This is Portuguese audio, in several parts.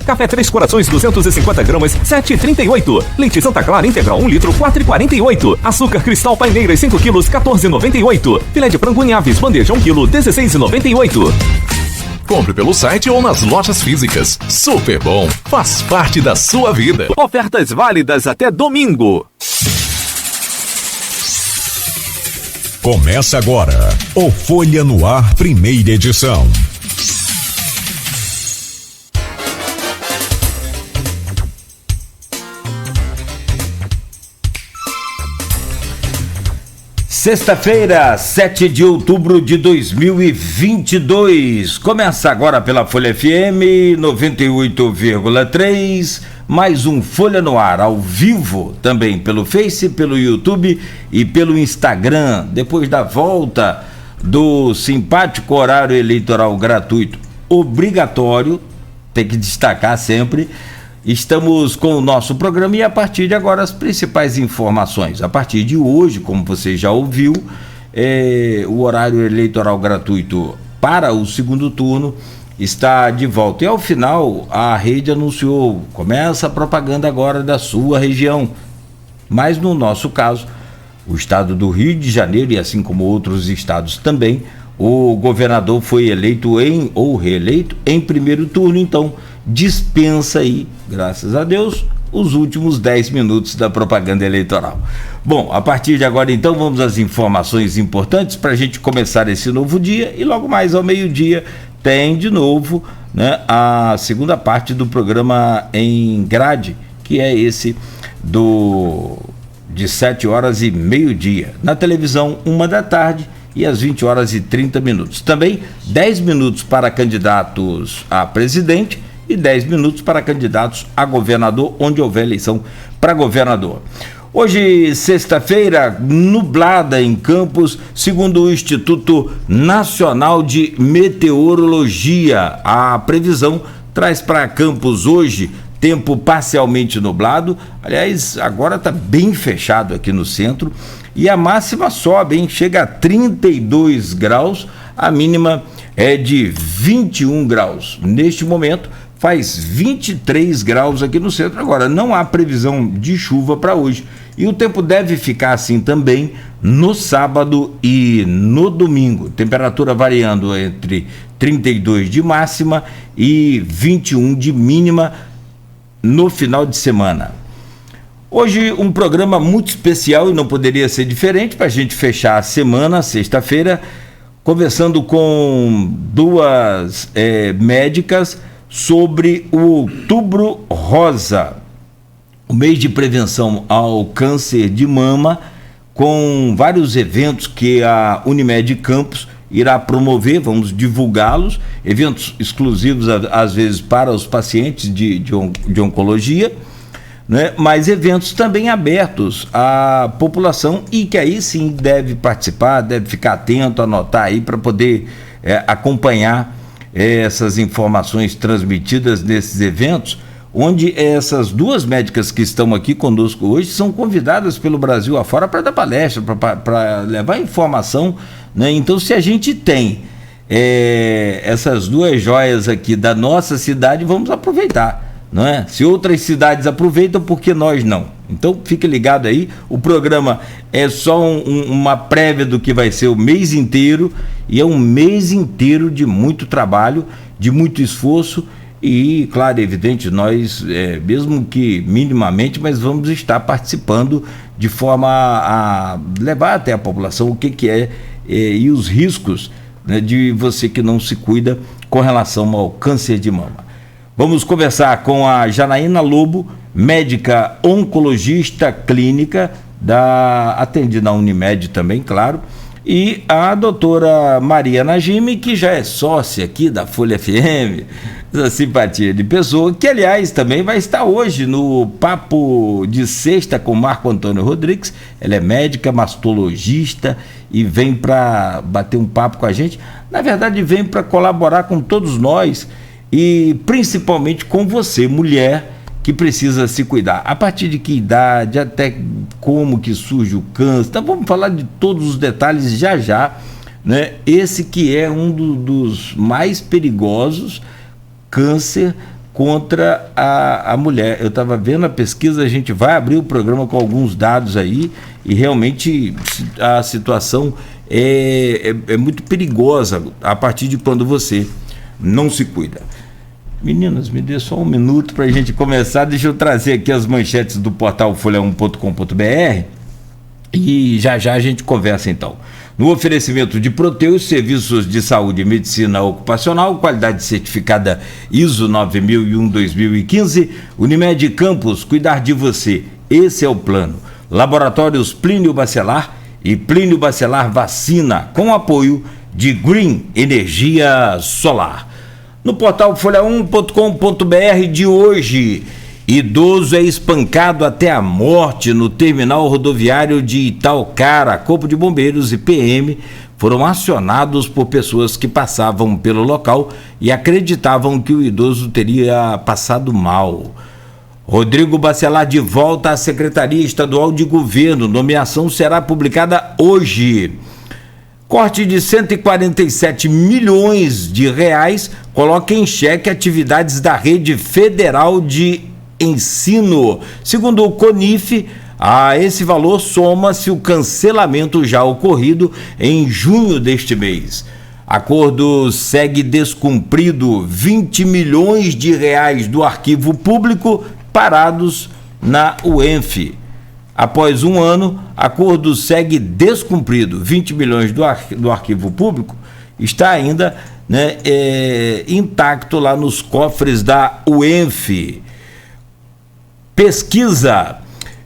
Café Três Corações 250 gramas, 7,38. Leite Santa Clara Integral 1 litro, 4,48. Açúcar Cristal Paineiras 5 quilos, 14,98. Filé de frango em aves, bandeja 1 quilo, 16,98. Compre pelo site ou nas lojas físicas. Super bom, faz parte da sua vida. Ofertas válidas até domingo. Começa agora o Folha no Ar, primeira edição. Sexta-feira, 7 de outubro de 2022. Começa agora pela Folha FM 98,3. Mais um Folha no Ar, ao vivo, também pelo Face, pelo YouTube e pelo Instagram. Depois da volta do simpático horário eleitoral gratuito obrigatório, tem que destacar sempre. Estamos com o nosso programa e a partir de agora as principais informações. A partir de hoje, como você já ouviu, o horário eleitoral gratuito para o segundo turno está de volta. E ao final a rede anunciou, começa a propaganda agora da sua região. Mas no nosso caso, o estado do Rio de Janeiro e assim como outros estados também, o governador foi eleito ou reeleito em primeiro turno, então dispensa aí, graças a Deus, os últimos 10 minutos da propaganda eleitoral. Bom, a partir de agora então vamos às informações importantes para a gente começar esse novo dia e logo mais ao meio-dia tem de novo, né, a segunda parte do programa em grade, que é esse de 7 horas e meio-dia. Na televisão, 1 da tarde e às 20 horas e 30 minutos. Também 10 minutos para candidatos a presidente e 10 minutos para candidatos a governador, onde houver eleição para governador. Hoje, sexta-feira, nublada em Campos, segundo o Instituto Nacional de Meteorologia. A previsão traz para Campos hoje tempo parcialmente nublado. Aliás, agora está bem fechado aqui no centro. E a máxima sobe, hein? Chega a 32 graus, a mínima é de 21 graus. Neste momento, faz 23 graus aqui no centro. Agora, não há previsão de chuva para hoje. E o tempo deve ficar assim também no sábado e no domingo. Temperatura variando entre 32 de máxima e 21 de mínima no final de semana. Hoje um programa muito especial e não poderia ser diferente para a gente fechar a semana, sexta-feira, conversando com duas médicas sobre o Outubro Rosa, o mês de prevenção ao câncer de mama, com vários eventos que a Unimed Campos irá promover, vamos divulgá-los, eventos exclusivos às vezes para os pacientes de oncologia, né? Mas eventos também abertos à população e que aí sim deve participar, deve ficar atento, anotar aí para poder acompanhar essas informações transmitidas nesses eventos, onde essas duas médicas que estão aqui conosco hoje são convidadas pelo Brasil afora para dar palestra, para levar informação, né? Então, se a gente tem essas duas joias aqui da nossa cidade, vamos aproveitar, não é? Se outras cidades aproveitam, por que nós não? Então, fique ligado aí, o programa é só uma prévia do que vai ser o mês inteiro, e é um mês inteiro de muito trabalho, de muito esforço. E, claro, é evidente, nós, mesmo que minimamente, mas vamos estar participando de forma a levar até a população o que é e os riscos, né, de você que não se cuida com relação ao câncer de mama. Vamos conversar com a Janaína Lobo, médica oncologista clínica, atende na Unimed também, claro, e a doutora Maria Najimi, que já é sócia aqui da Folha FM, essa simpatia de pessoa, que aliás também vai estar hoje no Papo de Sexta com Marco Antônio Rodrigues. Ela é médica, mastologista e vem para bater um papo com a gente. Na verdade, vem para colaborar com todos nós e principalmente com você, mulher, que precisa se cuidar. A partir de que idade, até como que surge o câncer. Então vamos falar de todos os detalhes já, né? Esse que é um dos mais perigosos, câncer contra a mulher. Eu estava vendo a pesquisa, a gente vai abrir o programa com alguns dados aí, e realmente a situação é muito perigosa a partir de quando você não se cuida. Meninas, me dê só um minuto para a gente começar. Deixa eu trazer aqui as manchetes do portal folha1.com.br e já a gente conversa então. No oferecimento de Proteus, serviços de saúde e medicina ocupacional, qualidade certificada ISO 9001-2015, Unimed Campos, cuidar de você, esse é o plano. Laboratórios Plínio Bacelar e Plínio Bacelar Vacina, com apoio de Green Energia Solar. No portal folha1.com.br de hoje, idoso é espancado até a morte no terminal rodoviário de Itaocara. Corpo de Bombeiros e PM foram acionados por pessoas que passavam pelo local e acreditavam que o idoso teria passado mal. Rodrigo Bacelar de volta à Secretaria Estadual de Governo. Nomeação será publicada hoje. Corte de 147 milhões de reais coloca em xeque atividades da Rede Federal de Ensino. Segundo o CONIF, a esse valor soma-se o cancelamento já ocorrido em junho deste mês. Acordo segue descumprido. 20 milhões de reais do arquivo público parados na UENF. Após um ano, acordo segue descumprido. 20 milhões do arquivo público está ainda, né, intacto lá nos cofres da UENF. Pesquisa.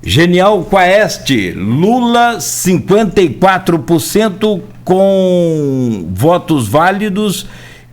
Genial Quaest. Lula 54% com votos válidos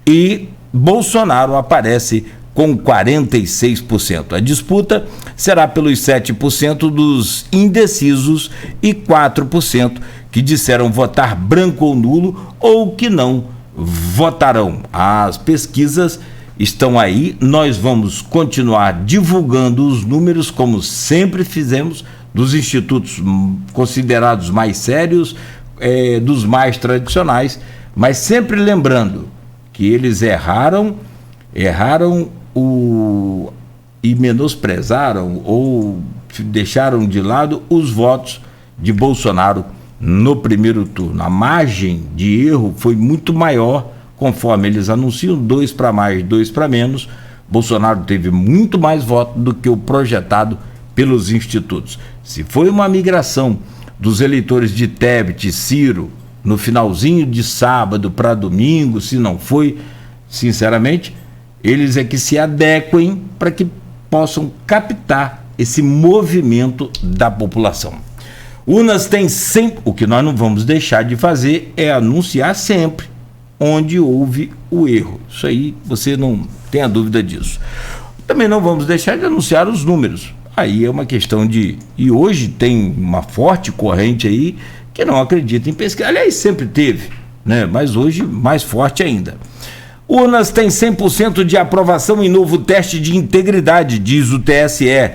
e Bolsonaro aparece com 46%. A disputa será pelos 7% dos indecisos e 4% que disseram votar branco ou nulo ou que não votarão. As pesquisas estão aí, nós vamos continuar divulgando os números como sempre fizemos, dos institutos considerados mais sérios, dos mais tradicionais, mas sempre lembrando que eles erraram e menosprezaram ou deixaram de lado os votos de Bolsonaro no primeiro turno. A margem de erro foi muito maior, conforme eles anunciam, 2 para mais, 2 para menos. Bolsonaro teve muito mais votos do que o projetado pelos institutos. Se foi uma migração dos eleitores de Tebet e Ciro no finalzinho de sábado para domingo, se não foi, sinceramente, eles é que se adequem para que possam captar esse movimento da população. Urnas têm sempre, o que nós não vamos deixar de fazer é anunciar sempre onde houve o erro. Isso aí você não tem a dúvida disso. Também não vamos deixar de anunciar os números. Aí é uma questão de... E hoje tem uma forte corrente aí que não acredita em pesquisa. Aliás, sempre teve, né? Mas hoje mais forte ainda. Urnas têm 100% de aprovação em novo teste de integridade, diz o TSE.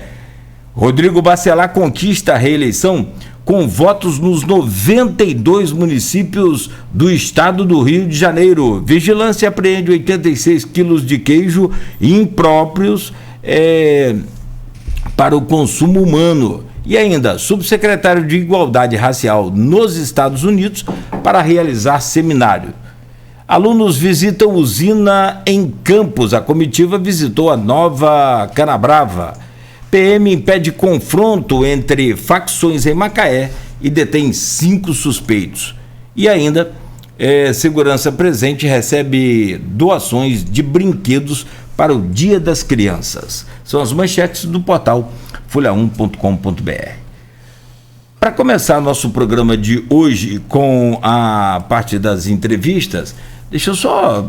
Rodrigo Bacelar conquista a reeleição com votos nos 92 municípios do estado do Rio de Janeiro. Vigilância apreende 86 quilos de queijo impróprios para o consumo humano. E ainda, subsecretário de Igualdade Racial nos Estados Unidos para realizar seminário. Alunos visitam usina em Campos. A comitiva visitou a nova Canabrava. PM impede confronto entre facções em Macaé e detém 5 suspeitos. E ainda, Segurança Presente recebe doações de brinquedos para o Dia das Crianças. São as manchetes do portal folha1.com.br. Para começar nosso programa de hoje com a parte das entrevistas, deixa eu só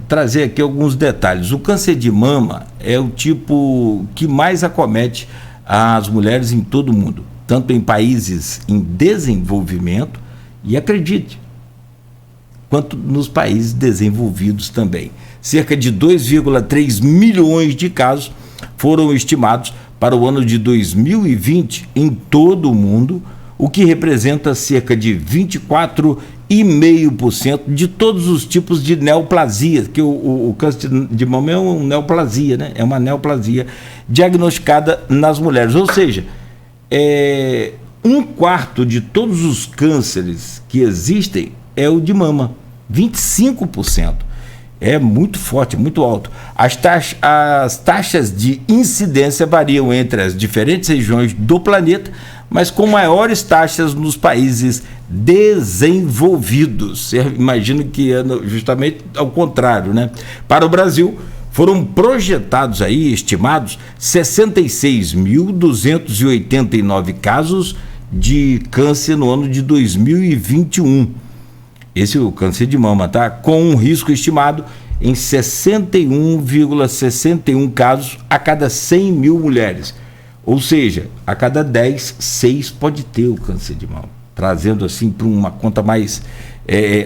trazer aqui alguns detalhes. O câncer de mama é o tipo que mais acomete as mulheres em todo o mundo, tanto em países em desenvolvimento, e acredite, quanto nos países desenvolvidos também. Cerca de 2,3 milhões de casos foram estimados para o ano de 2020 em todo o mundo, o que representa cerca de 24 1,5% de todos os tipos de neoplasia, que o câncer de mama é uma neoplasia, né? É uma neoplasia diagnosticada nas mulheres. Ou seja, 1/4 de todos os cânceres que existem é o de mama, 25%. É muito forte, muito alto. As taxas de incidência variam entre as diferentes regiões do planeta, mas com maiores taxas nos países desenvolvidos. Você imagina que é justamente ao contrário, né? Para o Brasil, foram projetados aí, estimados, 66.289 casos de câncer no ano de 2021. Esse é o câncer de mama, tá? Com um risco estimado em 61,61 casos a cada 100 mil mulheres. Ou seja, a cada 10, 6 pode ter o câncer de mama. Trazendo assim para uma conta mais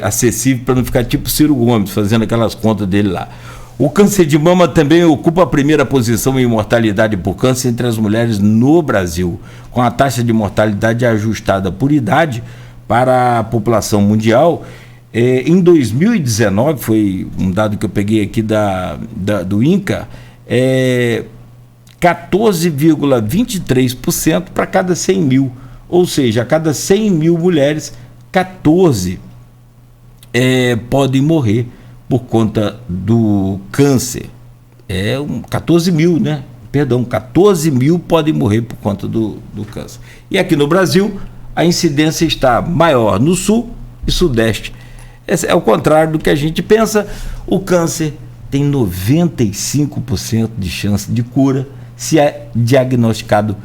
acessível, para não ficar tipo Ciro Gomes, fazendo aquelas contas dele lá. O câncer de mama também ocupa a primeira posição em mortalidade por câncer entre as mulheres no Brasil, com a taxa de mortalidade ajustada por idade para a população mundial. Em 2019, foi um dado que eu peguei aqui do INCA, 14,23% para cada 100 mil. Ou seja, a cada 100 mil mulheres, 14 podem morrer por conta do câncer. 14 mil, né? Perdão, 14 mil podem morrer por conta do câncer. E aqui no Brasil, a incidência está maior no sul e sudeste. É o contrário do que a gente pensa. O câncer tem 95% de chance de cura se é diagnosticado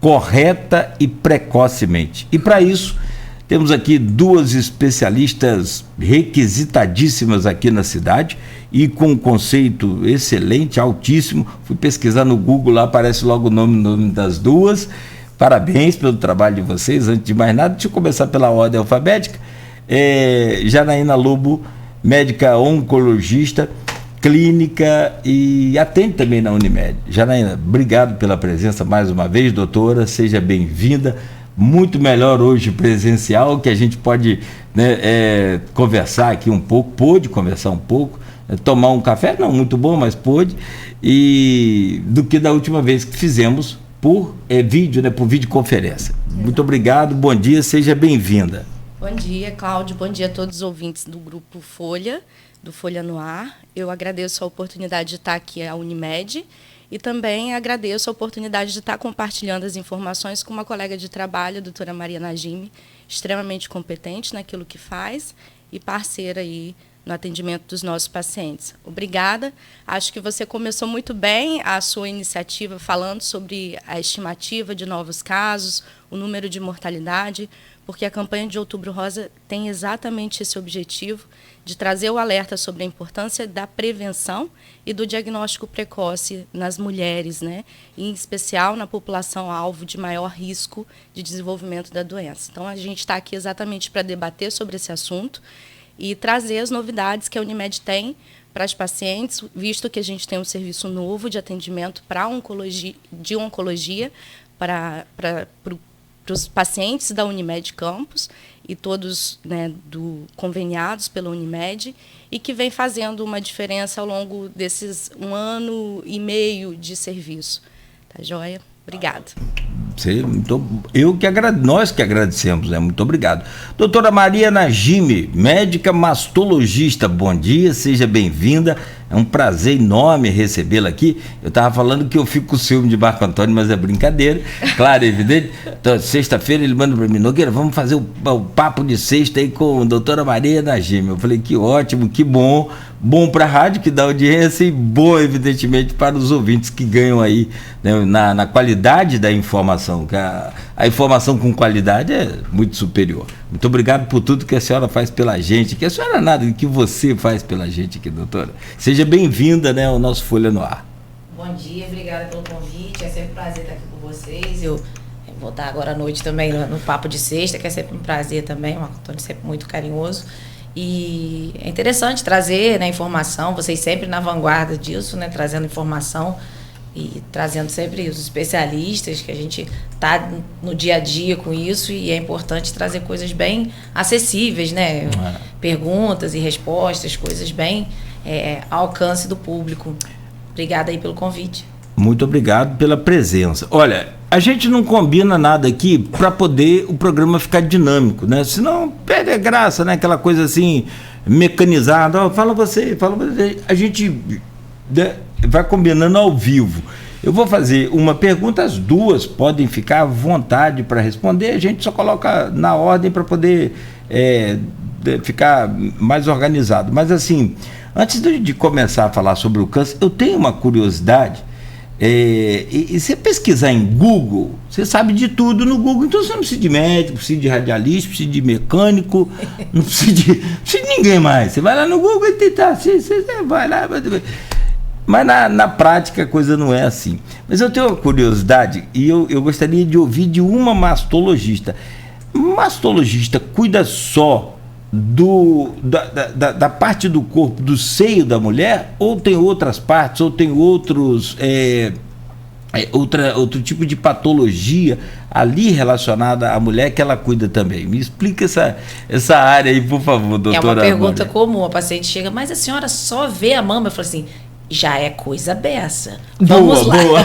correta e precocemente. E para isso, temos aqui duas especialistas requisitadíssimas aqui na cidade e com um conceito excelente, altíssimo. Fui pesquisar no Google, lá aparece logo o nome das duas. Parabéns pelo trabalho de vocês. Antes de mais nada, deixa eu começar pela ordem alfabética. Janaína Lobo, médica oncologista, clínica e atende também na Unimed. Janaína, obrigado pela presença mais uma vez, doutora, seja bem-vinda. Muito melhor hoje presencial, que a gente pode, né, conversar aqui um pouco, pôde conversar um pouco, tomar um café, não muito bom, mas pôde, e do que da última vez que fizemos por vídeo, né, por videoconferência. Muito obrigado, bom dia, seja bem-vinda. Bom dia, Cláudio. Bom dia a todos os ouvintes do Grupo Folha, do Folha no Ar. Eu agradeço a oportunidade de estar aqui à Unimed e também agradeço a oportunidade de estar compartilhando as informações com uma colega de trabalho, a doutora Maria Najimi, extremamente competente naquilo que faz e parceira aí no atendimento dos nossos pacientes. Obrigada. Acho que você começou muito bem a sua iniciativa falando sobre a estimativa de novos casos, o número de mortalidade, porque a campanha de Outubro Rosa tem exatamente esse objetivo de trazer o alerta sobre a importância da prevenção e do diagnóstico precoce nas mulheres, né? Em especial na população alvo de maior risco de desenvolvimento da doença. Então, a gente está aqui exatamente para debater sobre esse assunto e trazer as novidades que a Unimed tem para as pacientes, visto que a gente tem um serviço novo de atendimento para oncologia para os pacientes da Unimed Campus e todos, né, conveniados pela Unimed e que vem fazendo uma diferença ao longo desses 1 ano e meio de serviço. Tá joia? Obrigada. Nós que agradecemos, né? Muito obrigado. Doutora Maria Najimi, médica mastologista, bom dia, seja bem-vinda. É um prazer enorme recebê-la aqui. Eu estava falando que eu fico com o ciúme de Marco Antônio, mas é brincadeira, claro, é evidente. Então, sexta-feira ele manda para mim: Nogueira, vamos fazer o papo de sexta aí com a doutora Maria Najimi. Eu falei: que ótimo, que bom. Bom para a rádio, que dá audiência, e bom, evidentemente, para os ouvintes que ganham aí, né, na qualidade da informação, que a informação com qualidade é muito superior. Muito obrigado por tudo que a senhora faz pela gente, que a senhora nada, que você faz pela gente aqui, doutora. Seja bem-vinda, né, ao nosso Folha no Ar. Bom dia, obrigada pelo convite, é sempre um prazer estar aqui com vocês. Eu vou estar agora à noite também no Papo de Sexta, que é sempre um prazer também, o Marco Antônio sempre muito carinhoso. E é interessante trazer, né, informação, vocês sempre na vanguarda disso, né, trazendo informação e trazendo sempre os especialistas, que a gente está no dia a dia com isso, e é importante trazer coisas bem acessíveis, né? Perguntas e respostas, coisas bem ao alcance do público. Obrigada aí pelo convite. Muito obrigado pela presença. Olha, a gente não combina nada aqui para poder o programa ficar dinâmico, né? Senão perde a graça, né? Aquela coisa assim, mecanizada. Fala você. A gente vai combinando ao vivo. Eu vou fazer uma pergunta, as duas podem ficar à vontade para responder, a gente só coloca na ordem para poder ficar mais organizado. Mas assim, antes de começar a falar sobre o câncer, eu tenho uma curiosidade. E você pesquisar em Google, você sabe de tudo no Google, então você não precisa de médico, precisa de radialista, precisa de mecânico, não precisa de ninguém mais. Você vai lá no Google e tentar, você vai lá. Mas na prática a coisa não é assim. Mas eu tenho uma curiosidade e eu gostaria de ouvir de uma mastologista. Mastologista cuida só da parte do corpo, do seio da mulher, ou tem outras partes, ou tem outros outro tipo de patologia ali relacionada à mulher que ela cuida também? Me explica essa área aí, por favor, doutora. É uma pergunta comum, a paciente chega, mas a senhora só vê a mama? Eu falo assim, já é coisa beça. Vamos lá. Boa.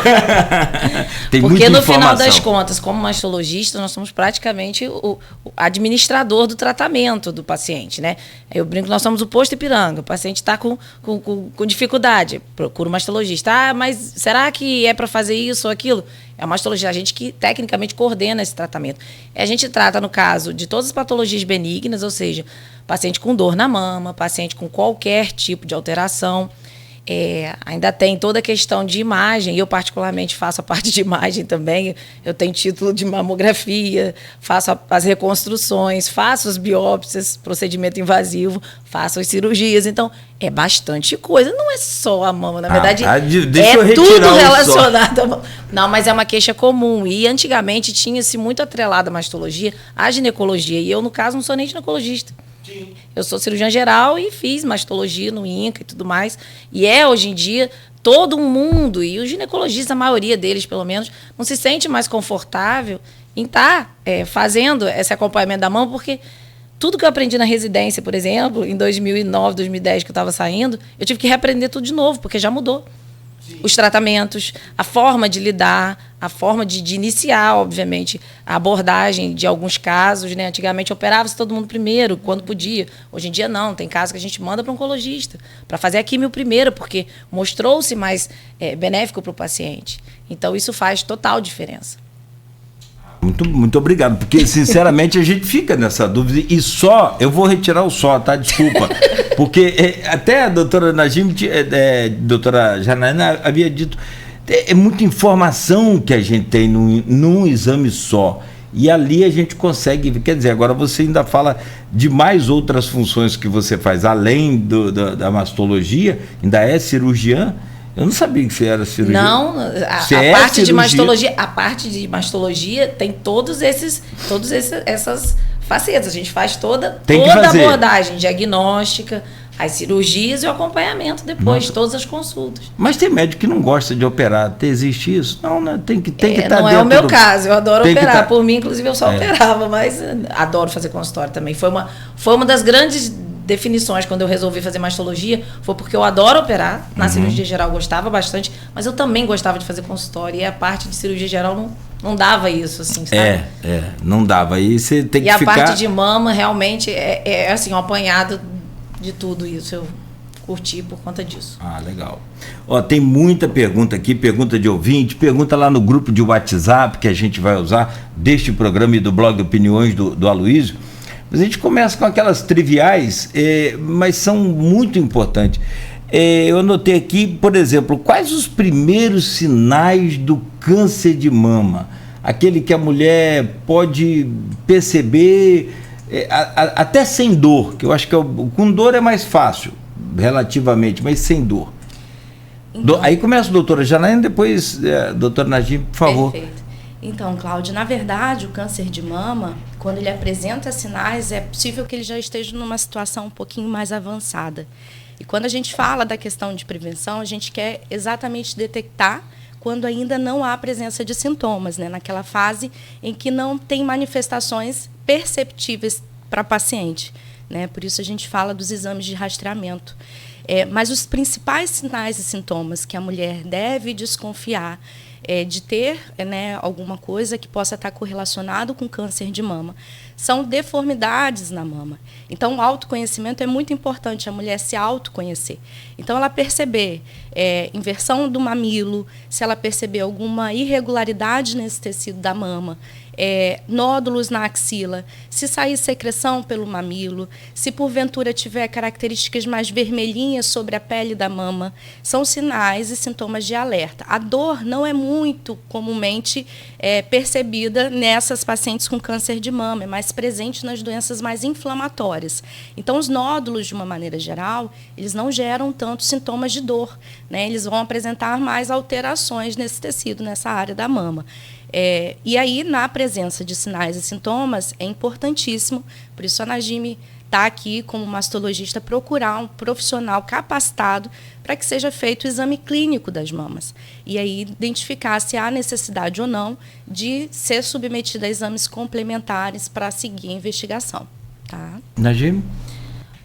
Tem porque no final das contas, como mastologista, nós somos praticamente o administrador do tratamento do paciente, né? Eu brinco, nós somos o posto Ipiranga. O paciente está com dificuldade, procura o mastologista. Ah, mas será que é para fazer isso ou aquilo? É a mastologia, a gente que tecnicamente coordena esse tratamento. A gente trata, no caso, de todas as patologias benignas, ou seja, paciente com dor na mama, paciente com qualquer tipo de alteração. Ainda tem toda a questão de imagem, eu particularmente faço a parte de imagem também, eu tenho título de mamografia, faço as reconstruções, faço as biópsias, procedimento invasivo, faço as cirurgias, então é bastante coisa, não é só a mama, na verdade é tudo relacionado à mama. Não, mas é uma queixa comum, e antigamente tinha-se muito atrelado a mastologia, a ginecologia, e eu no caso não sou nem ginecologista. Eu sou cirurgiã geral e fiz mastologia no INCA e tudo mais. E hoje em dia, todo mundo, e os ginecologistas, a maioria deles pelo menos, não se sente mais confortável em estar fazendo esse acompanhamento da mama, porque tudo que eu aprendi na residência, por exemplo, em 2009, 2010, que eu estava saindo, eu tive que reaprender tudo de novo, porque já mudou. Os tratamentos, a forma de lidar, a forma de iniciar, obviamente, a abordagem de alguns casos, né? Antigamente operava-se todo mundo primeiro, quando podia. Hoje em dia não, tem casos que a gente manda para um oncologista, para fazer a quimio primeiro, porque mostrou-se mais benéfico para o paciente. Então, isso faz total diferença. Muito obrigado, porque sinceramente a gente fica nessa dúvida e eu vou retirar o só, tá? Desculpa, porque até a doutora Najim, doutora Janaína havia dito, é muita informação que a gente tem num exame só, e ali a gente consegue, quer dizer, agora você ainda fala de mais outras funções que você faz, além da mastologia, ainda é cirurgiã. Eu não sabia que você era cirurgiã. Não, a parte de mastologia, a parte de mastologia tem todas essas facetas. A gente faz toda a abordagem diagnóstica, as cirurgias e o acompanhamento depois, de todas as consultas. Mas tem médico que não gosta de operar. Existe isso? Não, né? Tem que estar dentro. Não é o meu caso, eu adoro operar. Por mim, inclusive, eu só operava, mas adoro fazer consultório também. Foi uma das grandes definições quando eu resolvi fazer mastologia, foi porque eu adoro operar, na cirurgia geral eu gostava bastante, mas eu também gostava de fazer consultório, e a parte de cirurgia geral não dava isso, assim, sabe? Não dava, aí você tem que ficar... E a parte de mama realmente é assim, um apanhado de tudo isso, eu curti por conta disso. Ah, legal. Tem muita pergunta aqui, pergunta de ouvinte, pergunta lá no grupo de WhatsApp que a gente vai usar deste programa e do blog Opiniões do Aloysio. Mas a gente começa com aquelas triviais, mas são muito importantes. Eu anotei aqui, por exemplo, quais os primeiros sinais do câncer de mama? Aquele que a mulher pode perceber até sem dor, que eu acho que com dor é mais fácil, relativamente, mas sem dor. Então, aí começa a doutora Janaína, depois doutora Najim, por favor. Perfeito. Então, Cláudio, na verdade, o câncer de mama, quando ele apresenta sinais, é possível que ele já esteja numa situação um pouquinho mais avançada. E quando a gente fala da questão de prevenção, a gente quer exatamente detectar quando ainda não há presença de sintomas, né? Naquela fase em que não tem manifestações perceptíveis para a paciente, né? Por isso a gente fala dos exames de rastreamento. Mas os principais sinais e sintomas que a mulher deve desconfiar de ter, né, alguma coisa que possa estar correlacionado com câncer de mama são deformidades na mama. Então, o autoconhecimento é muito importante, a mulher se autoconhecer. Então, ela perceber inversão do mamilo, se ela perceber alguma irregularidade nesse tecido da mama, nódulos na axila, se sair secreção pelo mamilo, se porventura tiver características mais vermelhinhas sobre a pele da mama, são sinais e sintomas de alerta. A dor não é muito comumente percebida nessas pacientes com câncer de mama, é mais presente nas doenças mais inflamatórias. Então, os nódulos, de uma maneira geral, eles não geram tanto sintomas de dor, né? Eles vão apresentar mais alterações nesse tecido, nessa área da mama. E aí, na presença de sinais e sintomas, é importantíssimo, por isso a Najime está aqui como mastologista, procurar um profissional capacitado para que seja feito o exame clínico das mamas. E aí identificar se há necessidade ou não de ser submetida a exames complementares para seguir a investigação. Tá? Najime?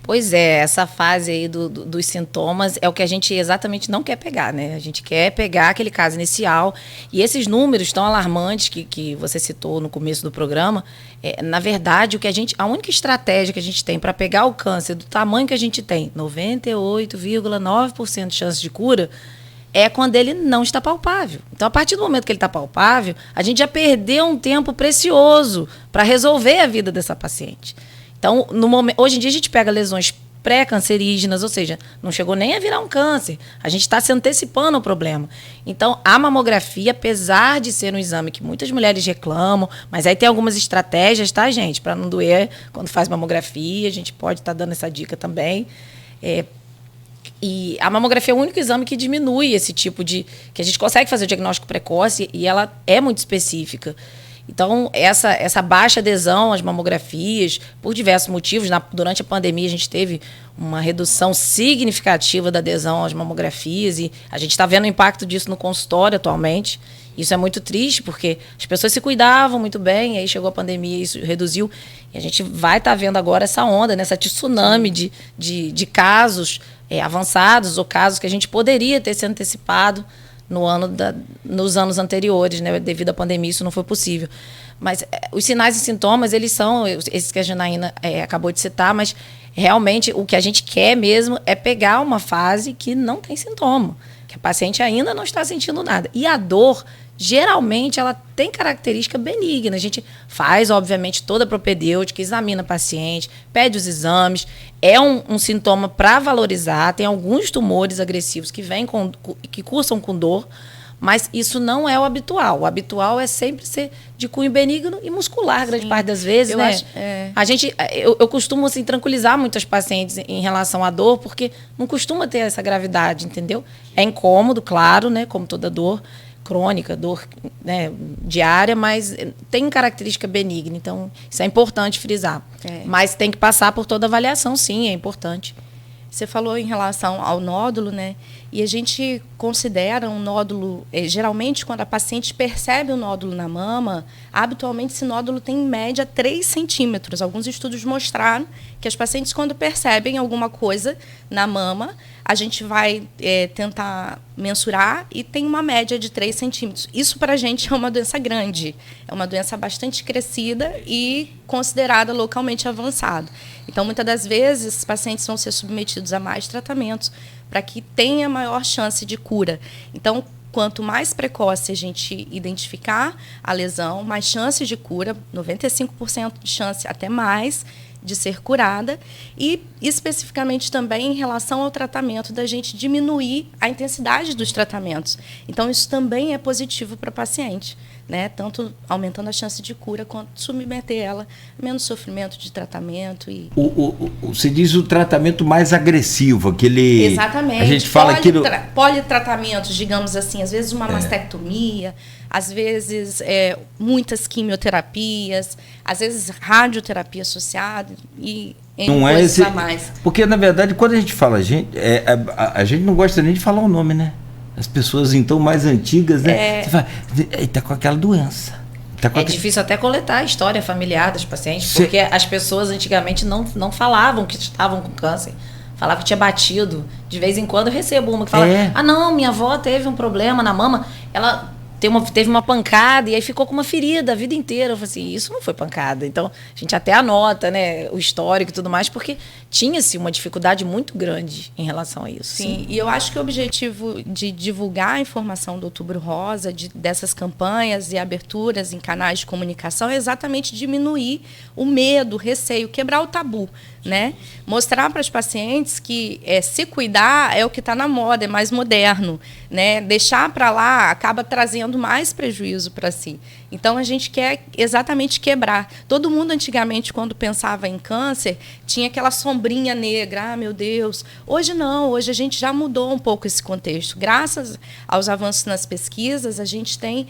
Pois é, essa fase aí dos sintomas é o que a gente exatamente não quer pegar, né? A gente quer pegar aquele caso inicial e esses números tão alarmantes que você citou no começo do programa, na verdade, a única estratégia que a gente tem para pegar o câncer do tamanho que a gente tem, 98,9% de chance de cura, é quando ele não está palpável. Então, a partir do momento que ele está palpável, a gente já perdeu um tempo precioso para resolver a vida dessa paciente. Então, hoje em dia a gente pega lesões pré-cancerígenas, ou seja, não chegou nem a virar um câncer. A gente está se antecipando ao problema. Então, a mamografia, apesar de ser um exame que muitas mulheres reclamam, mas aí tem algumas estratégias, tá, gente? Para não doer quando faz mamografia, a gente pode estar dando essa dica também. E a mamografia é o único exame que diminui esse tipo de... que a gente consegue fazer o diagnóstico precoce e ela é muito específica. Então, essa baixa adesão às mamografias, por diversos motivos, durante a pandemia a gente teve uma redução significativa da adesão às mamografias e a gente está vendo o impacto disso no consultório atualmente. Isso é muito triste, porque as pessoas se cuidavam muito bem, aí chegou a pandemia e isso reduziu. E a gente vai estar vendo agora essa onda, essa tsunami de casos avançados ou casos que a gente poderia ter se antecipado nos anos anteriores, né? Devido à pandemia, isso não foi possível. Mas os sinais e sintomas, eles são esses que a Janaína acabou de citar, mas realmente o que a gente quer mesmo é pegar uma fase que não tem sintoma, que a paciente ainda não está sentindo nada. E a dor, geralmente, ela tem característica benigna. A gente faz, obviamente, toda a propedêutica, examina a paciente, pede os exames. É um sintoma para valorizar. Tem alguns tumores agressivos que cursam com dor, mas isso não é o habitual. O habitual é sempre ser de cunho benigno e muscular, grande parte das vezes, né? Eu costumo assim, tranquilizar muitas pacientes em relação à dor, porque não costuma ter essa gravidade, entendeu? É incômodo, claro, né? Como toda dor crônica, dor, né, diária, mas tem característica benigna, então isso é importante frisar. Mas tem que passar por toda avaliação, sim, é importante. Você falou em relação ao nódulo, né? E a gente considera um nódulo, geralmente quando a paciente percebe o nódulo na mama, habitualmente esse nódulo tem em média 3 centímetros. Alguns estudos mostraram que as pacientes, quando percebem alguma coisa na mama, a gente vai tentar mensurar e tem uma média de 3 centímetros. Isso para a gente é uma doença grande, é uma doença bastante crescida e considerada localmente avançada. Então, muitas das vezes, os pacientes vão ser submetidos a mais tratamentos para que tenha maior chance de cura. Então, quanto mais precoce a gente identificar a lesão, mais chance de cura, 95% de chance, até mais, de ser curada. E, especificamente também, em relação ao tratamento, da gente diminuir a intensidade dos tratamentos. Então, isso também é positivo para a paciente, né? Tanto aumentando a chance de cura, quanto submeter ela a menos sofrimento de tratamento. Você diz o tratamento mais agressivo, aquele... Exatamente. A gente fala politratamentos, digamos assim, às vezes uma mastectomia, às vezes muitas quimioterapias, às vezes radioterapia associada e não é esse, a mais. Porque, na verdade, quando a gente fala a gente não gosta nem de falar o nome, né? As pessoas, então, mais antigas, né? Você fala, ele tá com aquela doença. Difícil até coletar a história familiar dos pacientes, porque as pessoas antigamente não falavam que estavam com câncer. Falavam que tinha batido. De vez em quando eu recebo uma que fala, não, minha avó teve um problema na mama, ela teve uma pancada e aí ficou com uma ferida a vida inteira. Eu falei assim, isso não foi pancada. Então, a gente até anota, né, o histórico e tudo mais, porque tinha-se uma dificuldade muito grande em relação a isso. Sim, e eu acho que o objetivo de divulgar a informação do Outubro Rosa, dessas campanhas e aberturas em canais de comunicação, é exatamente diminuir o medo, o receio, quebrar o tabu, né? Mostrar para os pacientes que se cuidar é o que está na moda, é mais moderno, né? Deixar para lá acaba trazendo mais prejuízo para si. Então, a gente quer exatamente quebrar. Todo mundo, antigamente, quando pensava em câncer, tinha aquela sombrinha negra. Ah, meu Deus. Hoje não. Hoje a gente já mudou um pouco esse contexto. Graças aos avanços nas pesquisas, a gente tem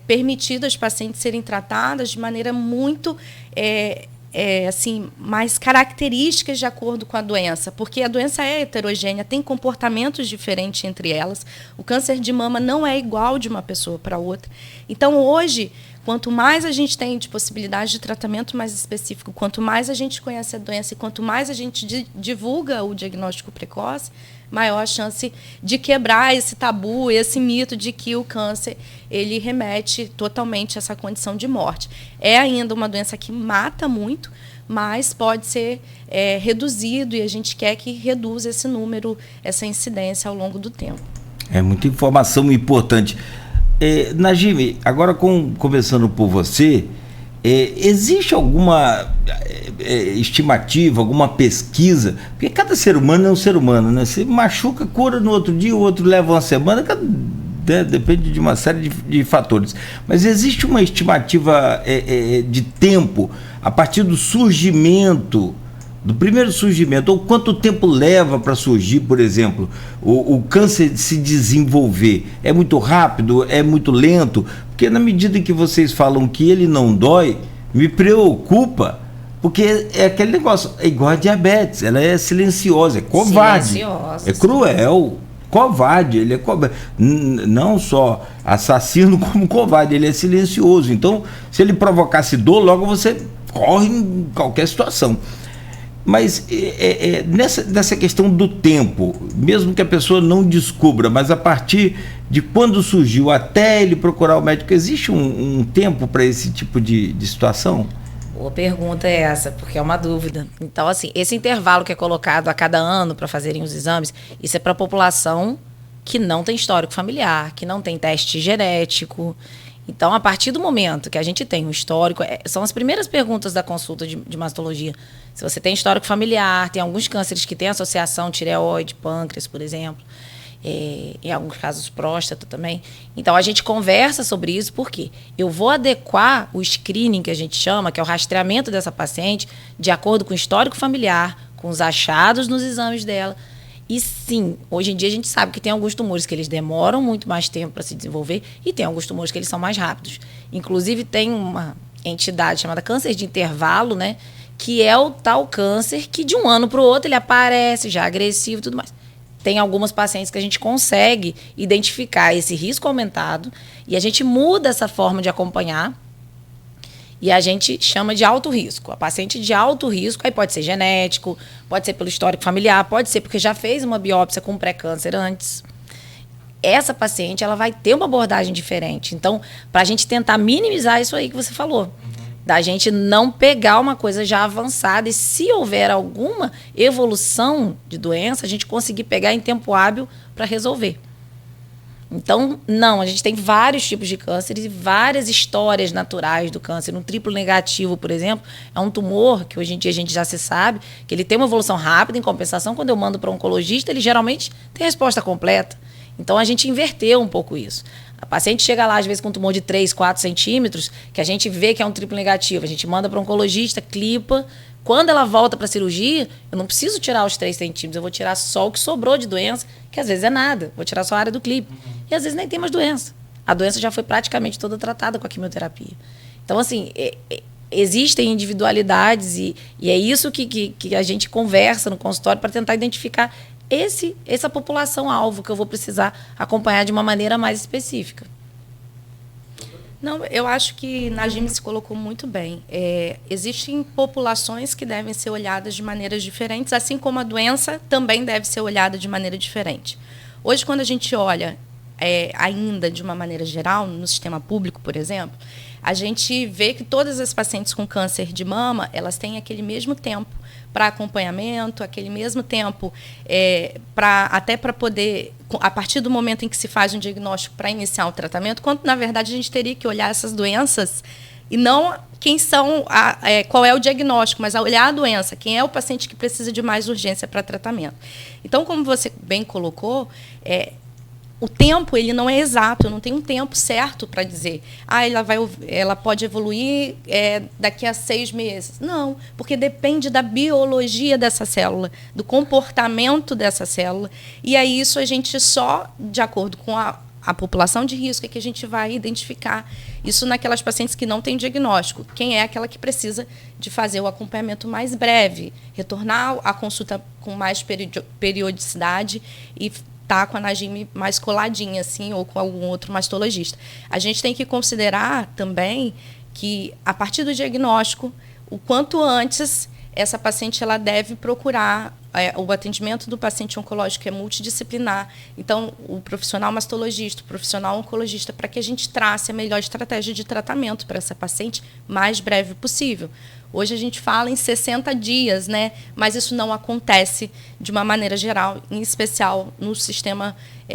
permitido as pacientes serem tratadas de maneira muito... assim, mais características de acordo com a doença, porque a doença é heterogênea, tem comportamentos diferentes entre elas. O câncer de mama não é igual de uma pessoa para outra. Então, hoje, quanto mais a gente tem de possibilidade de tratamento mais específico, quanto mais a gente conhece a doença e quanto mais a gente divulga o diagnóstico precoce, maior a chance de quebrar esse tabu, esse mito de que o câncer ele remete totalmente a essa condição de morte. É ainda uma doença que mata muito, mas pode ser reduzido e a gente quer que reduza esse número, essa incidência ao longo do tempo. É muita informação importante. Najime, agora começando por você, existe alguma estimativa, alguma pesquisa? Porque cada ser humano é um ser humano, né? Se machuca, cura no outro dia, o outro leva uma semana, depende de uma série de fatores. Mas existe uma estimativa de tempo a partir do surgimento, do primeiro surgimento, ou quanto tempo leva para surgir, por exemplo, o câncer se desenvolver? É muito rápido? É muito lento? Porque na medida que vocês falam que ele não dói, me preocupa, porque é aquele negócio, é igual a diabetes, ela é silenciosa, é covarde, é cruel, covarde, ele é covarde, não só assassino como covarde, ele é silencioso. Então, se ele provocasse dor, logo você corre em qualquer situação. Mas nessa questão do tempo, mesmo que a pessoa não descubra, mas a partir de quando surgiu até ele procurar o médico, existe um tempo para esse tipo de situação? Boa pergunta é essa, porque é uma dúvida. Então, assim, esse intervalo que é colocado a cada ano para fazerem os exames, isso é para a população que não tem histórico familiar, que não tem teste genético. Então, a partir do momento que a gente tem um histórico, são as primeiras perguntas da consulta de mastologia. Se você tem histórico familiar, tem alguns cânceres que têm associação tireoide, pâncreas, por exemplo, em alguns casos próstata também. Então, a gente conversa sobre isso, porque eu vou adequar o screening, que a gente chama, que é o rastreamento dessa paciente, de acordo com o histórico familiar, com os achados nos exames dela. E sim, hoje em dia a gente sabe que tem alguns tumores que eles demoram muito mais tempo para se desenvolver e tem alguns tumores que eles são mais rápidos. Inclusive tem uma entidade chamada câncer de intervalo, né, que é o tal câncer que de um ano para o outro ele aparece já agressivo e tudo mais. Tem algumas pacientes que a gente consegue identificar esse risco aumentado e a gente muda essa forma de acompanhar. E a gente chama de alto risco. A paciente de alto risco, aí pode ser genético, pode ser pelo histórico familiar, pode ser porque já fez uma biópsia com pré-câncer antes. Essa paciente, ela vai ter uma abordagem diferente. Então, para a gente tentar minimizar isso aí que você falou, da gente não pegar uma coisa já avançada e se houver alguma evolução de doença, a gente conseguir pegar em tempo hábil para resolver. Então, não, a gente tem vários tipos de cânceres e várias histórias naturais do câncer. Um triplo negativo, por exemplo, é um tumor que hoje em dia a gente já se sabe que ele tem uma evolução rápida. Em compensação, quando eu mando para um oncologista, ele geralmente tem resposta completa. Então, a gente inverteu um pouco isso. A paciente chega lá, às vezes, com um tumor de 3, 4 centímetros, que a gente vê que é um triplo negativo. A gente manda para um oncologista, clipa. Quando ela volta para a cirurgia, eu não preciso tirar os 3 centímetros, eu vou tirar só o que sobrou de doença, que às vezes é nada. Vou tirar só a área do clipe. E às vezes nem tem mais doença. A doença já foi praticamente toda tratada com a quimioterapia. Então, assim, existem individualidades e é isso que a gente conversa no consultório para tentar identificar essa população-alvo que eu vou precisar acompanhar de uma maneira mais específica. Não, eu acho que Najime se colocou muito bem. Existem populações que devem ser olhadas de maneiras diferentes, assim como a doença também deve ser olhada de maneira diferente. Hoje, quando a gente olha ainda de uma maneira geral, no sistema público, por exemplo, a gente vê que todas as pacientes com câncer de mama, elas têm aquele mesmo tempo para acompanhamento, aquele mesmo tempo até para poder, a partir do momento em que se faz um diagnóstico para iniciar o tratamento, quando, na verdade, a gente teria que olhar essas doenças e não quem são, qual é o diagnóstico, mas olhar a doença, quem é o paciente que precisa de mais urgência para tratamento. Então, como você bem colocou, o tempo ele não é exato, eu não tenho um tempo certo para dizer, ela pode evoluir daqui a 6 meses. Não, porque depende da biologia dessa célula, do comportamento dessa célula, e aí isso a gente só, de acordo com a população de risco, é que a gente vai identificar isso naquelas pacientes que não têm diagnóstico. Quem é aquela que precisa de fazer o acompanhamento mais breve, retornar à consulta com mais periodicidade e tá com a Najime mais coladinha, assim, ou com algum outro mastologista. A gente tem que considerar também que, a partir do diagnóstico, o quanto antes essa paciente ela deve procurar o atendimento do paciente oncológico é multidisciplinar. Então, o profissional mastologista, o profissional oncologista, para que a gente trace a melhor estratégia de tratamento para essa paciente mais breve possível. Hoje a gente fala em 60 dias, né? Mas isso não acontece de uma maneira geral, em especial no Sistema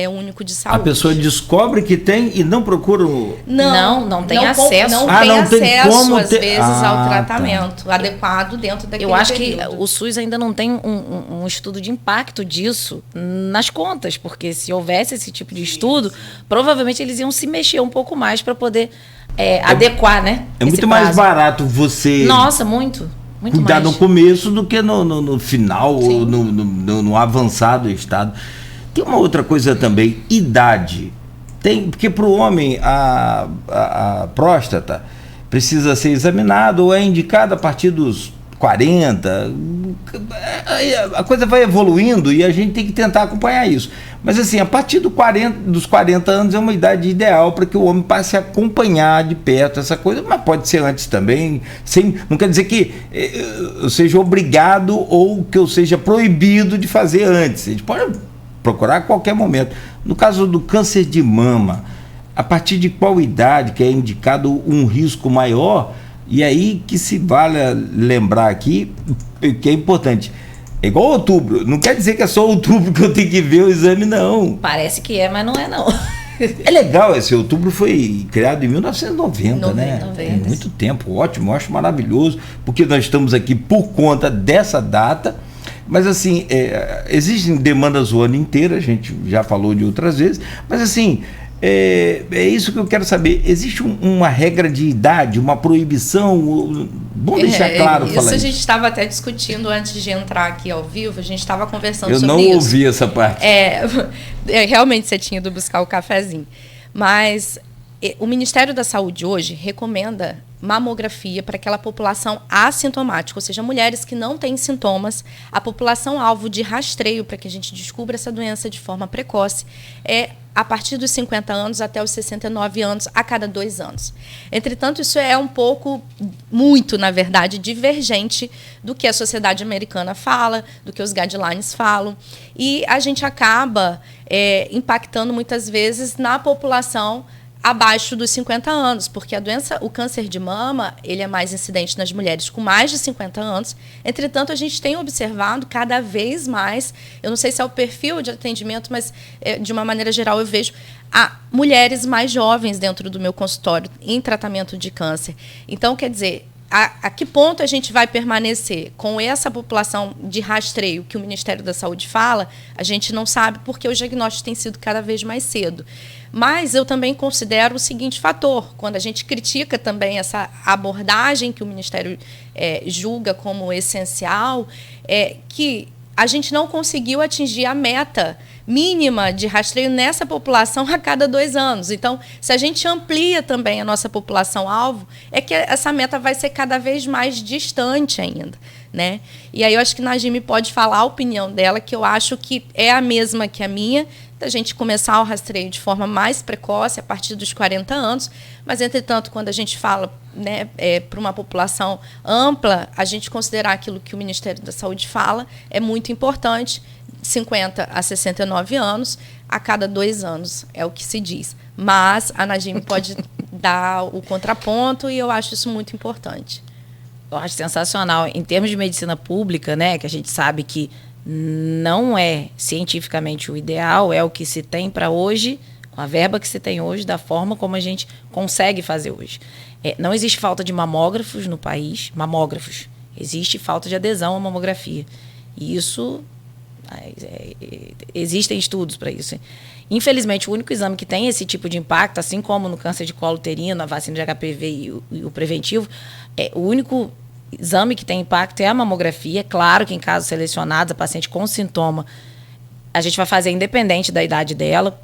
Único de Saúde. A pessoa descobre que tem e não procura o... Não tem acesso. Não tem acesso, às vezes, ao tratamento adequado dentro daquele Eu acho período. que o SUS ainda não tem um estudo de impacto disso nas contas, porque se houvesse esse tipo de estudo, provavelmente eles iam se mexer um pouco mais para poder adequar, né? É muito mais barato você... Nossa, muito cuidar mais. no começo do que no final, ou no avançado estado. Tem uma outra coisa também, idade. Porque para o homem a próstata precisa ser examinada ou é indicada a partir dos 40. A coisa vai evoluindo e a gente tem que tentar acompanhar isso. Mas assim, a partir dos 40 anos é uma idade ideal para que o homem passe a acompanhar de perto essa coisa, mas pode ser antes também. Não quer dizer que eu seja obrigado ou que eu seja proibido de fazer antes. A gente pode procurar a qualquer momento. No caso do câncer de mama, a partir de qual idade que é indicado um risco maior? E aí que se vale lembrar aqui que é importante. É igual outubro. Não quer dizer que é só outubro que eu tenho que ver o exame, não. Parece que mas não é, não. É legal, esse outubro foi criado em 1990, né? 90. Tem muito tempo, ótimo, acho maravilhoso, porque nós estamos aqui por conta dessa data. Mas assim, existem demandas o ano inteiro, a gente já falou de outras vezes, mas assim, é isso que eu quero saber. Existe uma regra de idade, uma proibição? Vamos deixar claro falar isso. A gente estava até discutindo antes de entrar aqui ao vivo, a gente estava conversando sobre isso. Eu não ouvi essa parte. Realmente você tinha ido buscar o cafezinho. Mas o Ministério da Saúde hoje recomenda mamografia para aquela população assintomática, ou seja, mulheres que não têm sintomas. A população alvo de rastreio para que a gente descubra essa doença de forma precoce é a partir dos 50 anos até os 69 anos, a cada 2 anos. Entretanto, isso é muito, na verdade, divergente do que a sociedade americana fala, do que os guidelines falam, e a gente acaba impactando muitas vezes na população abaixo dos 50 anos, porque o câncer de mama, ele é mais incidente nas mulheres com mais de 50 anos. Entretanto, a gente tem observado cada vez mais, eu não sei se é o perfil de atendimento, mas de uma maneira geral eu vejo mulheres mais jovens dentro do meu consultório em tratamento de câncer. Então, quer dizer, a que ponto a gente vai permanecer com essa população de rastreio que o Ministério da Saúde fala, a gente não sabe, porque os diagnósticos têm sido cada vez mais cedo. Mas eu também considero o seguinte fator, quando a gente critica também essa abordagem que o Ministério julga como essencial, que a gente não conseguiu atingir a meta mínima de rastreio nessa população a cada 2 anos. Então, se a gente amplia também a nossa população-alvo, é que essa meta vai ser cada vez mais distante ainda, né? E aí eu acho que a Najime pode falar a opinião dela, que eu acho que é a mesma que a minha, da gente começar o rastreio de forma mais precoce, a partir dos 40 anos, mas, entretanto, quando a gente fala, né, para uma população ampla, a gente considerar aquilo que o Ministério da Saúde fala é muito importante, 50 a 69 anos, a cada 2 anos, é o que se diz. Mas a Najime pode dar o contraponto e eu acho isso muito importante. Eu acho sensacional. Em termos de medicina pública, né, que a gente sabe que não é cientificamente o ideal, é o que se tem para hoje, com a verba que se tem hoje, da forma como a gente consegue fazer hoje. Não existe falta de mamógrafos no país, mamógrafos. Existe falta de adesão à mamografia. E isso, existem estudos para isso. Infelizmente, o único exame que tem esse tipo de impacto, assim como no câncer de colo uterino, a vacina de HPV e o preventivo, o único exame que tem impacto é a mamografia. Claro que em casos selecionados, a paciente com sintoma, a gente vai fazer independente da idade dela.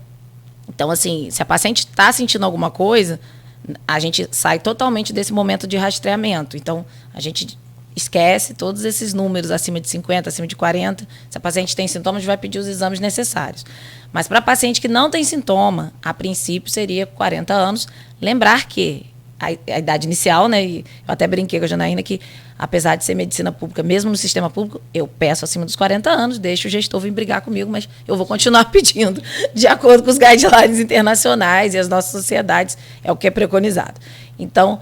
Então, assim, se a paciente está sentindo alguma coisa, a gente sai totalmente desse momento de rastreamento. Então, a gente esquece todos esses números acima de 50, acima de 40. Se a paciente tem sintomas, a gente vai pedir os exames necessários. Mas para paciente que não tem sintoma, a princípio seria 40 anos. Lembrar que a idade inicial, né? E eu até brinquei com a Janaína que, apesar de ser medicina pública, mesmo no sistema público, eu peço acima dos 40 anos, deixo o gestor vir brigar comigo, mas eu vou continuar pedindo, de acordo com os guidelines internacionais e as nossas sociedades, é o que é preconizado. Então,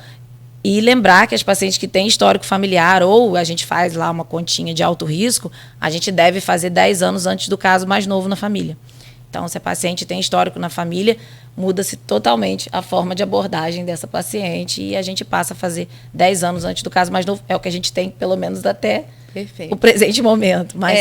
e lembrar que as pacientes que têm histórico familiar, ou a gente faz lá uma continha de alto risco, a gente deve fazer 10 anos antes do caso mais novo na família. Então, se a paciente tem histórico na família, muda-se totalmente a forma de abordagem dessa paciente e a gente passa a fazer 10 anos antes do caso mais novo. É o que a gente tem, pelo menos, até o presente momento. Mas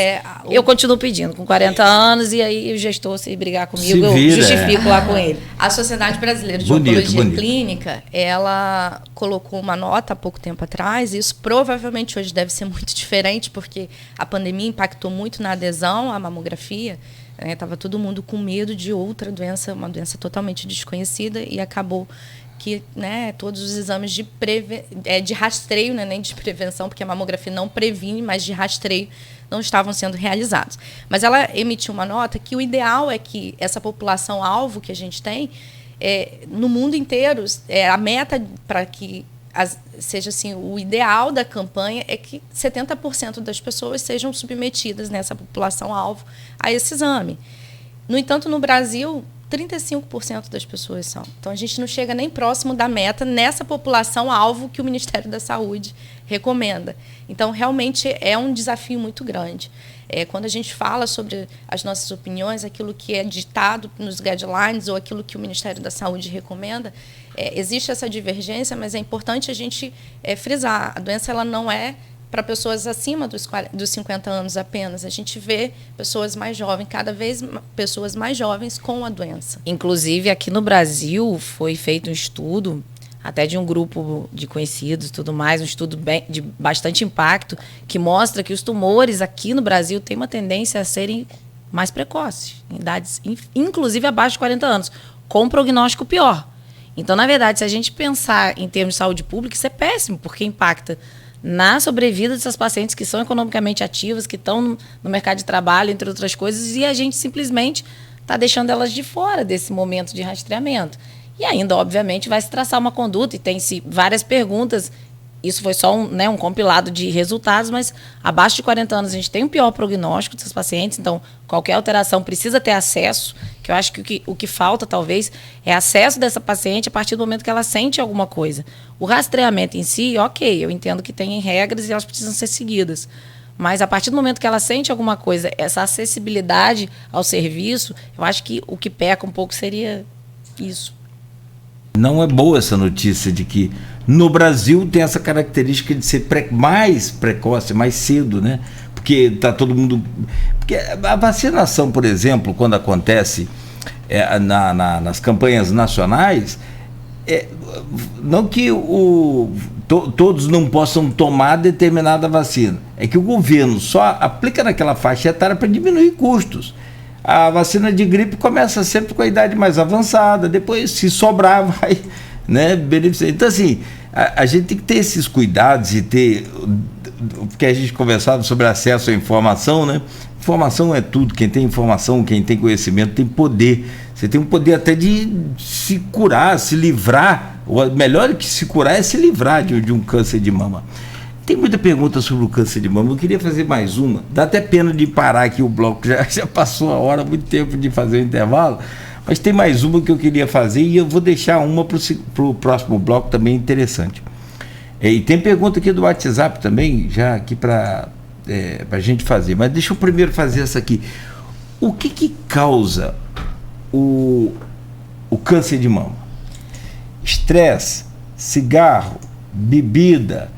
eu continuo pedindo, com 40 anos, e aí o gestor, se brigar comigo, eu justifico lá com ele. A Sociedade Brasileira de Oncologia Clínica, ela colocou uma nota há pouco tempo atrás, e isso provavelmente hoje deve ser muito diferente, porque a pandemia impactou muito na adesão à mamografia. Estava todo mundo com medo de outra doença, uma doença totalmente desconhecida, e acabou que, né, todos os exames de rastreio, né, nem de prevenção, porque a mamografia não previne, mas de rastreio, não estavam sendo realizados. Mas ela emitiu uma nota que o ideal é que essa população-alvo que a gente tem, no mundo inteiro, a meta para que seja assim, o ideal da campanha é que 70% das pessoas sejam submetidas nessa população-alvo a esse exame. No entanto, no Brasil, 35% das pessoas são. Então, a gente não chega nem próximo da meta nessa população-alvo que o Ministério da Saúde recomenda. Então, realmente, é um desafio muito grande. Quando a gente fala sobre as nossas opiniões, aquilo que é ditado nos guidelines ou aquilo que o Ministério da Saúde recomenda, existe essa divergência, mas é importante a gente frisar. A doença ela não é para pessoas acima dos 50 anos apenas. A gente vê pessoas mais jovens, cada vez pessoas mais jovens com a doença. Inclusive, aqui no Brasil, foi feito um estudo, até de um grupo de conhecidos e tudo mais, um estudo de bastante impacto, que mostra que os tumores aqui no Brasil têm uma tendência a serem mais precoces, em idades, inclusive abaixo de 40 anos, com um prognóstico pior. Então, na verdade, se a gente pensar em termos de saúde pública, isso é péssimo, porque impacta na sobrevida dessas pacientes que são economicamente ativas, que estão no mercado de trabalho, entre outras coisas, e a gente simplesmente está deixando elas de fora desse momento de rastreamento. E ainda, obviamente, vai se traçar uma conduta, e tem-se várias perguntas. Isso foi só um compilado de resultados, mas abaixo de 40 anos a gente tem um pior prognóstico dessas pacientes, então qualquer alteração precisa ter acesso, que eu acho que o que falta, talvez, é acesso dessa paciente a partir do momento que ela sente alguma coisa. O rastreamento em si, ok, eu entendo que tem regras e elas precisam ser seguidas, mas a partir do momento que ela sente alguma coisa, essa acessibilidade ao serviço, eu acho que o que peca um pouco seria isso. Não é boa essa notícia de que no Brasil tem essa característica de ser mais precoce, mais cedo, né? Porque está todo mundo... Porque a vacinação, por exemplo, quando acontece nas campanhas nacionais, não que todos não possam tomar determinada vacina, é que o governo só aplica naquela faixa etária para diminuir custos. A vacina de gripe começa sempre com a idade mais avançada, depois, se sobrar, vai, né, beneficiar. Então, assim, a gente tem que ter esses cuidados e ter, porque a gente conversava sobre acesso à informação, né? Informação é tudo. Quem tem informação, quem tem conhecimento, tem poder. Você tem um poder até de se curar, se livrar. O melhor que se curar é se livrar de um câncer de mama. Tem muita pergunta sobre o câncer de mama. Eu queria fazer mais uma. Dá até pena de parar aqui o bloco. Já passou a hora, muito tempo de fazer o intervalo. Mas tem mais uma que eu queria fazer e eu vou deixar uma para o próximo bloco também interessante. E tem pergunta aqui do WhatsApp também, já aqui para a gente fazer. Mas deixa eu primeiro fazer essa aqui. O que causa o câncer de mama? Estresse, cigarro, bebida.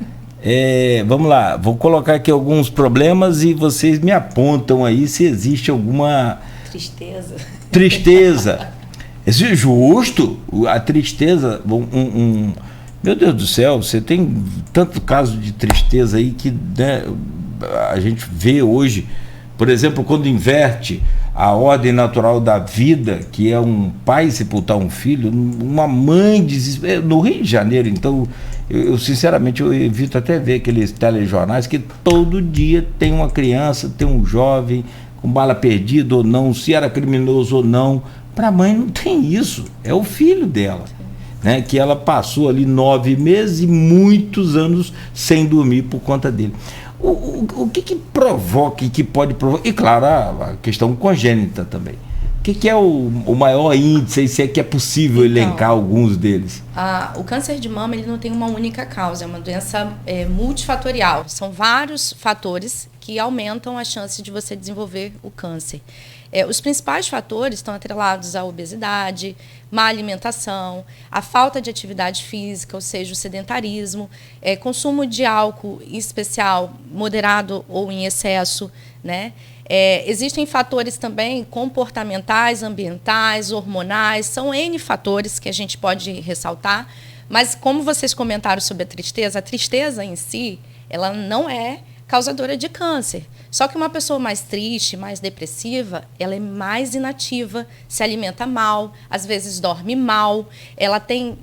Vamos lá, vou colocar aqui alguns problemas e vocês me apontam aí se existe alguma... Tristeza. Esse é justo. A tristeza... Meu Deus do céu, você tem tanto caso de tristeza aí que, né, a gente vê hoje, por exemplo, quando inverte a ordem natural da vida, que é um pai sepultar um filho, uma mãe desespera, no Rio de Janeiro. Então, eu sinceramente eu evito até ver aqueles telejornais que todo dia tem uma criança, tem um jovem com bala perdida ou não, se era criminoso ou não. Para a mãe não tem isso, é o filho dela, né, que ela passou ali 9 meses e muitos anos sem dormir por conta dele. O que provoca e que pode provocar? E claro, a questão congênita também. O que é o maior índice, e se é que é possível elencar alguns deles? O câncer de mama ele não tem uma única causa, é uma doença multifatorial. São vários fatores que aumentam a chance de você desenvolver o câncer. Os principais fatores estão atrelados à obesidade, má alimentação, a falta de atividade física, ou seja, o sedentarismo, consumo de álcool, em especial moderado ou em excesso, né? Existem fatores também comportamentais, ambientais, hormonais, são N fatores que a gente pode ressaltar, mas como vocês comentaram sobre a tristeza em si, ela não é causadora de câncer. Só que uma pessoa mais triste, mais depressiva, ela é mais inativa, se alimenta mal, às vezes dorme mal, ela tem,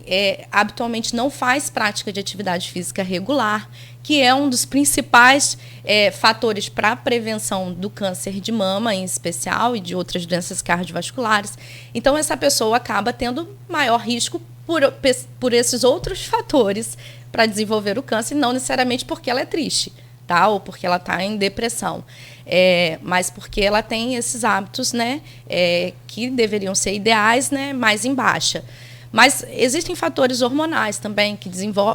habitualmente não faz prática de atividade física regular, que é um dos principais fatores para a prevenção do câncer de mama, em especial, e de outras doenças cardiovasculares. Então, essa pessoa acaba tendo maior risco por esses outros fatores para desenvolver o câncer, não necessariamente porque ela é triste, tá? Ou porque ela está em depressão, mas porque ela tem esses hábitos, né, que deveriam ser ideais, né, mais em baixa. Mas existem fatores hormonais também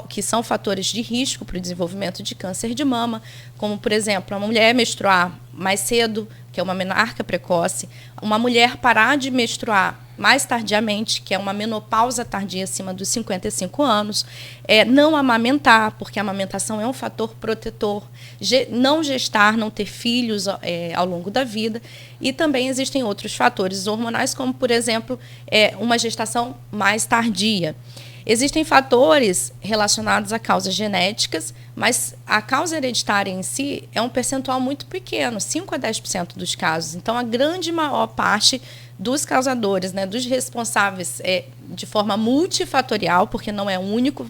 que são fatores de risco para o desenvolvimento de câncer de mama, como, por exemplo, a mulher menstruar mais cedo, que é uma menarca precoce, uma mulher parar de menstruar mais tardiamente, que é uma menopausa tardia acima dos 55 anos, não amamentar, porque a amamentação é um fator protetor, não gestar, não ter filhos ao longo da vida, e também existem outros fatores hormonais, como, por exemplo, uma gestação mais tardia. Existem fatores relacionados a causas genéticas, mas a causa hereditária em si é um percentual muito pequeno, 5 a 10% dos casos. Então, a grande maior parte dos causadores, né, dos responsáveis de forma multifatorial, porque não é único,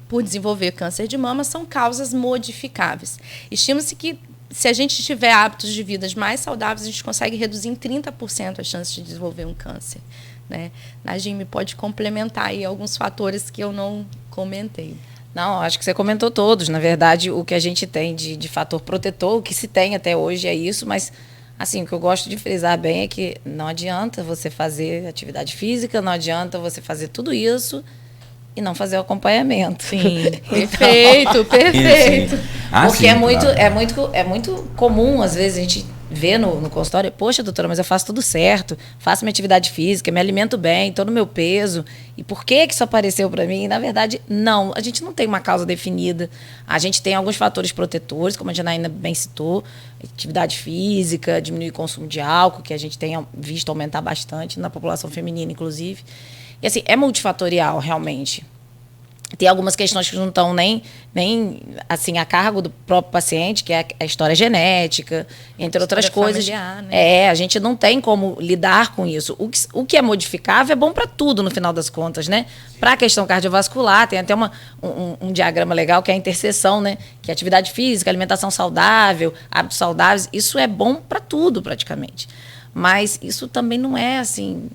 por desenvolver câncer de mama, são causas modificáveis. Estima-se que, se a gente tiver hábitos de vida mais saudáveis, a gente consegue reduzir em 30% a chance de desenvolver um câncer, né? Najime pode complementar aí alguns fatores que eu não comentei. Não, acho que você comentou todos. Na verdade, o que a gente tem de fator protetor, o que se tem até hoje é isso, mas assim, o que eu gosto de frisar bem é que não adianta você fazer atividade física, não adianta você fazer tudo isso e não fazer o acompanhamento. Sim, perfeito, perfeito. Porque é muito comum, às vezes, a gente vê no consultório, poxa, doutora, mas eu faço tudo certo, faço minha atividade física, me alimento bem, estou no meu peso, e por que isso apareceu para mim? Na verdade, não, a gente não tem uma causa definida, a gente tem alguns fatores protetores, como a Janaína bem citou, atividade física, diminuir o consumo de álcool, que a gente tem visto aumentar bastante na população feminina, inclusive. E assim, é multifatorial, realmente. Tem algumas questões que não estão nem assim, a cargo do próprio paciente, que é a história genética, entre outras coisas. Familiar, né? A gente não tem como lidar com isso. O que é modificável é bom para tudo, no final das contas, né? Para a questão cardiovascular, tem até um diagrama legal, que é a interseção, né? Que é atividade física, alimentação saudável, hábitos saudáveis. Isso é bom para tudo, praticamente. Mas isso também não é, assim,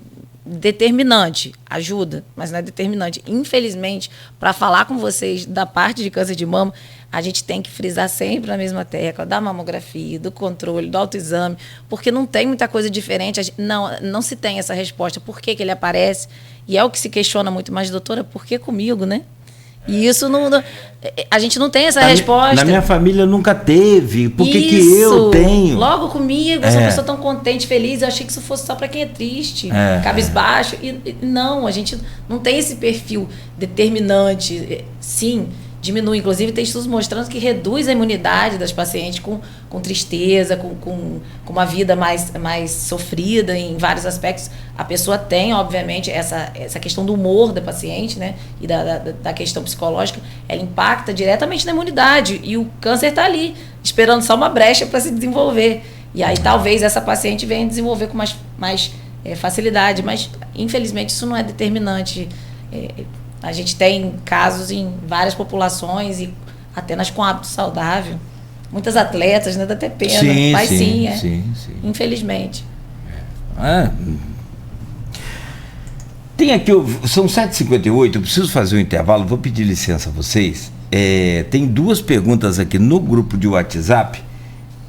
determinante. Ajuda, mas não é determinante. Infelizmente, para falar com vocês da parte de câncer de mama, a gente tem que frisar sempre na mesma tecla da mamografia, do controle, do autoexame, porque não tem muita coisa diferente. Não se tem essa resposta. Por que ele aparece? E é o que se questiona muito, mas, doutora, por que comigo, né? E isso a gente não tem essa resposta. Na minha família nunca teve. Por que eu tenho? Logo comigo, eu sou uma pessoa tão contente, feliz. Eu achei que isso fosse só para quem é triste, cabisbaixo. E não, a gente não tem esse perfil determinante. Sim, diminui. Inclusive, tem estudos mostrando que reduz a imunidade das pacientes com tristeza, com uma vida mais sofrida em vários aspectos. A pessoa tem, obviamente, essa questão do humor da paciente, né? E da questão psicológica, ela impacta diretamente na imunidade. E o câncer está ali, esperando só uma brecha para se desenvolver. E aí, talvez, essa paciente venha desenvolver com mais facilidade. Mas, infelizmente, isso não é determinante. A gente tem casos em várias populações e até com hábito saudável. Muitas atletas, né? Dá até pena. Sim, mas sim. Infelizmente. Tem aqui, são 7h58, eu preciso fazer um intervalo, vou pedir licença a vocês. Tem duas perguntas aqui no grupo de WhatsApp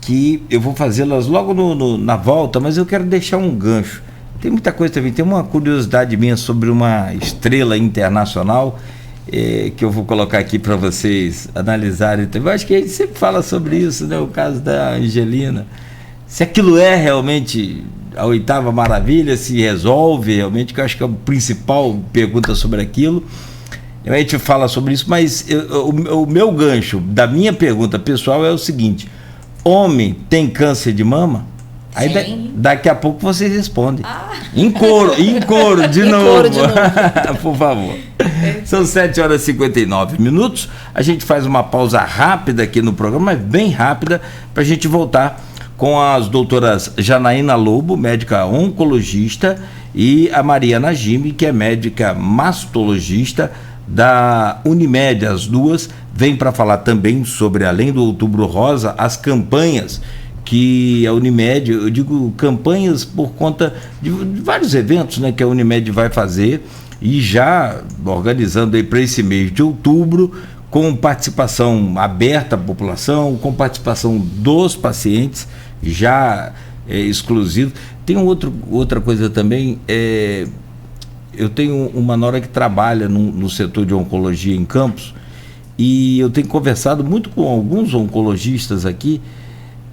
que eu vou fazê-las logo na volta, mas eu quero deixar um gancho. Tem muita coisa também, tem uma curiosidade minha sobre uma estrela internacional que eu vou colocar aqui para vocês analisarem. Eu acho que a gente sempre fala sobre isso, né? O caso da Angelina. Se aquilo é realmente a 8ª maravilha, se resolve realmente, que eu acho que é a principal pergunta sobre aquilo. A gente fala sobre isso, mas o meu gancho da minha pergunta pessoal é o seguinte: homem tem câncer de mama? Aí daqui a pouco vocês respondem. Em coro, de novo. Por favor. São 7h59. A gente faz uma pausa rápida aqui no programa, mas bem rápida, para a gente voltar com as doutoras Janaína Lobo, médica oncologista, e a Mariana Gime, que é médica mastologista da Unimed. As duas vêm para falar também sobre, além do Outubro Rosa, as campanhas que a Unimed, eu digo campanhas por conta de vários eventos, né, que a Unimed vai fazer, e já organizando aí para esse mês de outubro, com participação aberta à população, com participação dos pacientes, já exclusivo. Tem outra coisa também, eu tenho uma nora que trabalha no setor de oncologia em Campos, e eu tenho conversado muito com alguns oncologistas aqui,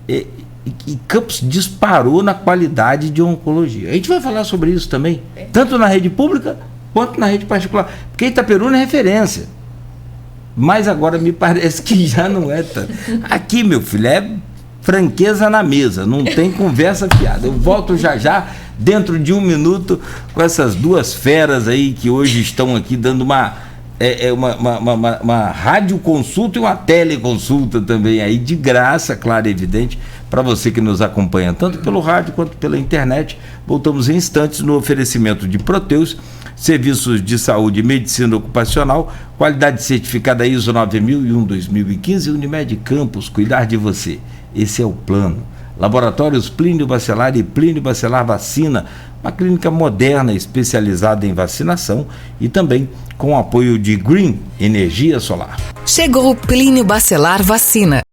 e Campos disparou na qualidade de oncologia. A gente vai falar sobre isso também, tanto na rede pública quanto na rede particular, porque Itaperuna é referência, mas agora me parece que já não é tanto. Aqui, meu filho, é franqueza na mesa, não tem conversa fiada. Eu volto já, dentro de 1 minuto, com essas duas feras aí que hoje estão aqui dando uma radioconsulta e uma teleconsulta também aí, de graça, claro e evidente, para você que nos acompanha tanto pelo rádio quanto pela internet. Voltamos em instantes no oferecimento de Proteus, serviços de saúde e medicina ocupacional, qualidade certificada ISO 9001-2015, Unimed Campos, cuidar de você. Esse é o plano. Laboratórios Plínio Bacelar e Plínio Bacelar Vacina, uma clínica moderna especializada em vacinação, e também com o apoio de Green Energia Solar. Chegou o Plínio Bacelar Vacina.